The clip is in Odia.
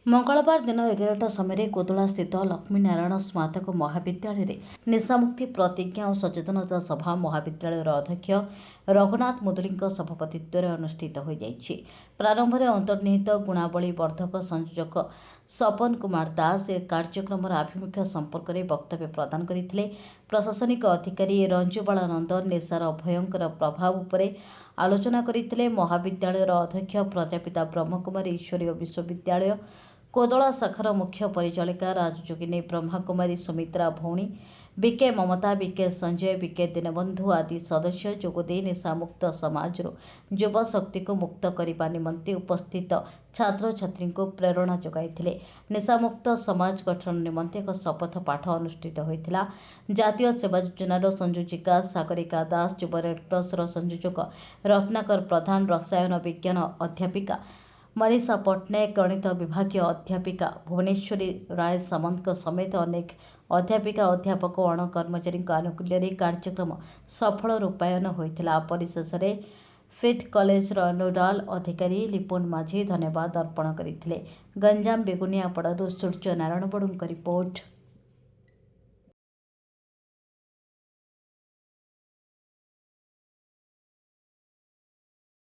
ମଙ୍ଗଳବାର ଦିନ 11ଟା ସମୟରେ କୋଦଳାସ୍ଥିତ ଲକ୍ଷ୍ମୀନାରାୟଣ ସ୍ନାତକ ମହାବିଦ୍ୟାଳୟରେ ନିଶାମୁକ୍ତି ପ୍ରତିଜ୍ଞା ଓ ସଚେତନତା ସଭା ମହାବିଦ୍ୟାଳୟର ଅଧ୍ୟକ୍ଷ ରଘୁନାଥ ମୁଦୁଲିଙ୍କ ସଭାପତିତ୍ୱରେ ଅନୁଷ୍ଠିତ ହୋଇଯାଇଛି। ପ୍ରାରମ୍ଭରେ ଅନ୍ତର୍ନିହିତ ଗୁଣାବଳୀ ବର୍ଦ୍ଧକ ସଂଯୋଜକ ସପନ କୁମାର ଦାସ ଏ କାର୍ଯ୍ୟକ୍ରମର ଆଭିମୁଖ୍ୟ ସମ୍ପର୍କରେ ବକ୍ତବ୍ୟ ପ୍ରଦାନ କରିଥିଲେ। ପ୍ରଶାସନିକ ଅଧିକାରୀ ରଞ୍ଜୁବାଳା ନନ୍ଦ ନିଶାର ଭୟଙ୍କର ପ୍ରଭାବ ଉପରେ ଆଲୋଚନା କରିଥିଲେ। ମହାବିଦ୍ୟାଳୟର ଅଧ୍ୟକ୍ଷ ପ୍ରଜାପିତା ବ୍ରହ୍ମକୁମାରୀ ଈଶ୍ୱରୀୟ ବିଶ୍ୱବିଦ୍ୟାଳୟ କୋଦଳା ଶାଖାର ମୁଖ୍ୟ ପରିଚାଳିକା ରାଜଯୋଗିନୀ ବ୍ରହ୍ମାକୁମାରୀ ସୁମିତ୍ରା ଭଉଣୀ, ବିକେ ମମତା, ବିକେ ସଞ୍ଜୟ, ବିକେ ଦୀନବନ୍ଧୁ ଆଦି ସଦସ୍ୟ ଯୋଗଦେଇ ନିଶାମୁକ୍ତ ସମାଜରୁ ଯୁବଶକ୍ତିକୁ ମୁକ୍ତ କରିବା ନିମନ୍ତେ ଉପସ୍ଥିତ ଛାତ୍ରଛାତ୍ରୀଙ୍କୁ ପ୍ରେରଣା ଯୋଗାଇଥିଲେ। ନିଶାମୁକ୍ତ ସମାଜ ଗଠନ ନିମନ୍ତେ ଏକ ଶପଥ ପାଠ ଅନୁଷ୍ଠିତ ହୋଇଥିଲା। ଜାତୀୟ ସେବା ଯୋଜନାର ସଂଯୋଜିକା ସାଗରିକା ଦାସ, ଯୁବ ରେଡକ୍ରସର ସଂଯୋଜକ ରତ୍ନାକର ପ୍ରଧାନ, ରସାୟନ ବିଜ୍ଞାନ ଅଧ୍ୟାପିକା ମନୀଷା ପଟ୍ଟନାୟକ, ଗଣିତ ବିଭାଗୀୟ ଅଧ୍ୟାପିକା ଭୁବନେଶ୍ୱରୀ ରାୟ ସାମନ୍ତଙ୍କ ସମେତ ଅନେକ ଅଧ୍ୟାପିକା, ଅଧ୍ୟାପକ ଓ ଅଣ କର୍ମଚାରୀଙ୍କ ଆନୁକୂଲ୍ୟରେ କାର୍ଯ୍ୟକ୍ରମ ସଫଳ ରୂପାୟନ ହୋଇଥିଲା। ପରିଶେଷରେ ଫିଟ୍ କଲେଜର ନୋଡାଲ ଅଧିକାରୀ ଲିପୁନ ମାଝୀ ଧନ୍ୟବାଦ ଅର୍ପଣ କରିଥିଲେ। ଗଞ୍ଜାମ ବେଗୁନିଆପଡ଼ାରୁ ସୂର୍ଯ୍ୟ ନାରାୟଣ ବଡ଼ୁଙ୍କ ରିପୋର୍ଟ।